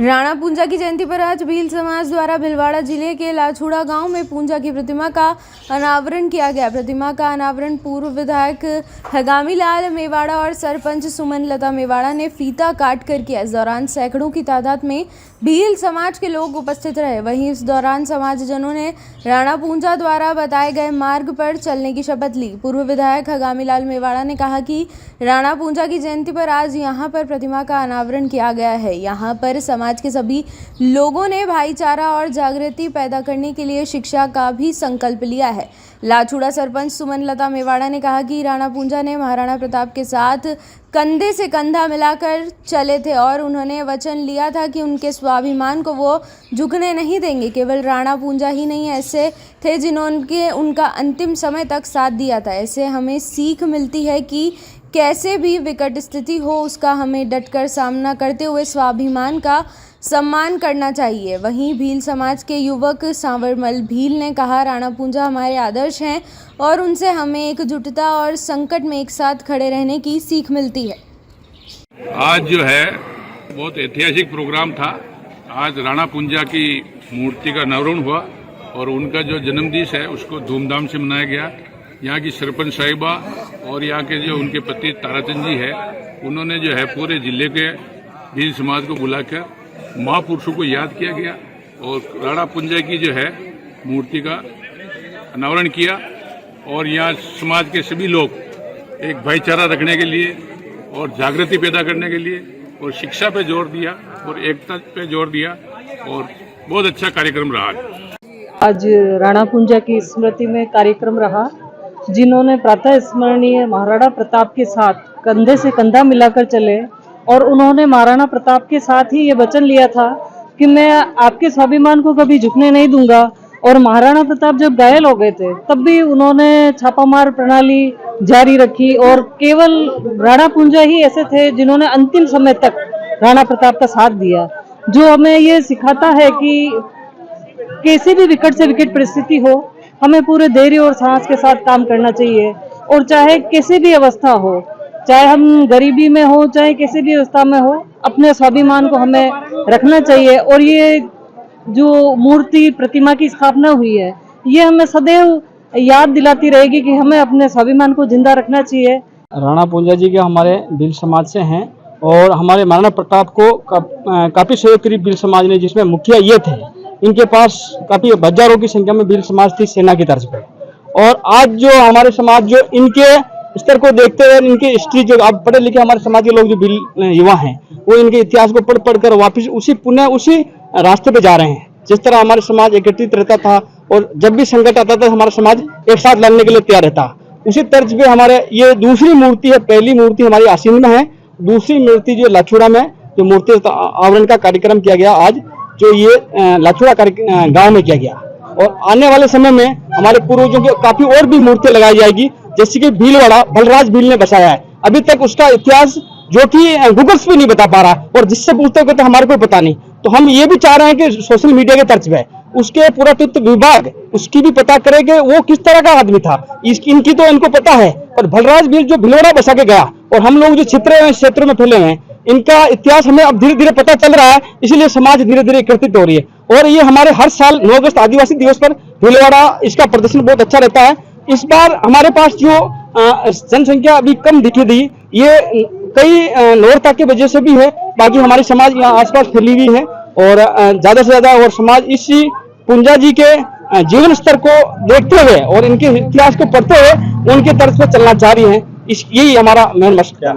राणा पूंजा की जयंती पर आज भील समाज द्वारा भिलवाड़ा जिले के लाछुड़ा गांव में पूंजा की प्रतिमा का अनावरण किया गया। प्रतिमा का अनावरण पूर्व विधायक हगामी लाल मेवाड़ा और सरपंच सुमन लता मेवाड़ा ने फीता काट कर किया। इस दौरान सैकड़ों की तादाद में भील समाज के लोग उपस्थित रहे। वहीं इस दौरान समाजजनों ने राणा पूंजा द्वारा बताए गए मार्ग पर चलने की शपथ ली। पूर्व विधायक हगामी लाल मेवाड़ा ने कहा कि राणा पूंजा की जयंती पर आज यहां पर प्रतिमा का अनावरण किया गया है। यहां पर समाज के सभी लोगों ने भाईचारा और जागृति पैदा करने के लिए शिक्षा का भी संकल्प लिया है। लाछुड़ा सरपंच सुमन लता मेवाड़ा ने कहा कि राणा पूंजा ने महाराणा प्रताप के साथ कंधे से कंधा मिलाकर चले थे और उन्होंने वचन लिया था कि उनके स्वाभिमान को वो झुकने नहीं देंगे। केवल राणा पूंजा ही नहीं ऐसे थे जिन्होंने उनका अंतिम समय तक साथ दिया था। ऐसे हमें सीख मिलती है कि कैसे भी विकट स्थिति हो उसका हमें डटकर सामना करते हुए स्वाभिमान का सम्मान करना चाहिए। वहीं भील समाज के युवक सांवरमल भील ने कहा, राणा पूंजा हमारे आदर्श हैं और उनसे हमें एकजुटता और संकट में एक साथ खड़े रहने की सीख मिलती है। आज जो है बहुत ऐतिहासिक प्रोग्राम था। आज राणा पूंजा की मूर्ति का अनावरण हुआ और उनका जो जन्मदिन है उसको धूमधाम से मनाया गया। यहाँ की सरपंच साहिबा और यहाँ के जो उनके पति ताराचंद जी है, उन्होंने जो है पूरे जिले के भील समाज को बुलाकर महापुरुषों को याद किया गया और राणा पूंजा की जो है मूर्ति का अनावरण किया। और यहाँ समाज के सभी लोग एक भाईचारा रखने के लिए और जागृति पैदा करने के लिए और शिक्षा पे जोर दिया और एकता पे जोर दिया और बहुत अच्छा कार्यक्रम रहा। आज राणा पूंजा की स्मृति में कार्यक्रम रहा, जिन्होंने प्रातः स्मरणीय महाराणा प्रताप के साथ कंधे से कंधा मिलाकर चले और उन्होंने महाराणा प्रताप के साथ ही ये वचन लिया था कि मैं आपके स्वाभिमान को कभी झुकने नहीं दूंगा। और महाराणा प्रताप जब घायल हो गए थे तब भी उन्होंने छापामार प्रणाली जारी रखी और केवल राणा पूंजा ही ऐसे थे जिन्होंने अंतिम समय तक राणा प्रताप का साथ दिया, जो हमें ये सिखाता है कि किसी भी विकट से विकट परिस्थिति हो हमें पूरे धैर्य और साहस के साथ काम करना चाहिए। और चाहे किसी भी अवस्था हो, चाहे हम गरीबी में हो चाहे किसी भी अवस्था में हो, अपने स्वाभिमान को हमें रखना चाहिए। और ये जो मूर्ति प्रतिमा की स्थापना हुई है ये हमें सदैव याद दिलाती रहेगी कि हमें अपने स्वाभिमान को जिंदा रखना चाहिए। राणा पूंजा जी के हमारे भील समाज से हैं और हमारे महाराणा प्रताप को काफी सहयोग करी भील समाज ने, जिसमें मुखिया ये थे। इनके पास काफी हजारों की संख्या में भील समाज थी सेना की तर्ज पे। और आज जो हमारे समाज जो इनके स्तर को देखते हुए इनकी हिस्ट्री जो आप पढ़े लिखे हमारे समाज के लोग जो भील युवा हैं वो इनके इतिहास को पढ़ कर वापस उसी रास्ते पे जा रहे हैं। जिस तरह हमारे समाज एकत्रित रहता था और जब भी संकट आता था हमारा समाज एक साथ लड़ने के लिए तैयार रहता, उसी तर्ज पे हमारे ये दूसरी मूर्ति है। पहली मूर्ति हमारी आसीन में है, दूसरी मूर्ति जो लाछुड़ा में जो मूर्ति आवरण का कार्यक्रम किया गया आज, जो ये लाछुड़ा गांव में किया गया। और आने वाले समय में हमारे पूर्वजों की काफी और भी मूर्तियां लगाई जाएगी, जैसे कि भीलवाड़ा बलराज भील ने बसाया है। अभी तक उसका इतिहास जो कि गूगल्स भी नहीं बता पा रहा और जिससे पूछते हो तो हमारे को पता नहीं। तो हम ये भी चाह रहे हैं कि सोशल मीडिया के तर्ज पे उसके पुरातत्व विभाग उसकी भी पता करे कि वो किस तरह का आदमी था। इनकी तो इनको पता है, पर बलराज भील जो भीलवाड़ा बसा के गया और हम लोग जो क्षेत्रों में फैले हैं इनका इतिहास हमें अब धीरे धीरे पता चल रहा है, इसलिए समाज धीरे धीरे एकत्रित हो रही है। और ये हमारे हर साल 9 अगस्त आदिवासी दिवस पर भीलवाड़ा इसका प्रदर्शन बहुत अच्छा रहता है। इस बार हमारे पास जो जनसंख्या अभी कम दिखी थी ये कई नौरता की वजह से भी है, बाकी हमारी समाज यहाँ आसपास फैली हुई है और ज्यादा से ज्यादा और समाज इसी पूंजा जी के जीवन स्तर को देखते हुए और इनके इतिहास को पढ़ते हुए उनके तर्ज पर चलना चाह रही है। यही हमारा मेन मकसद है।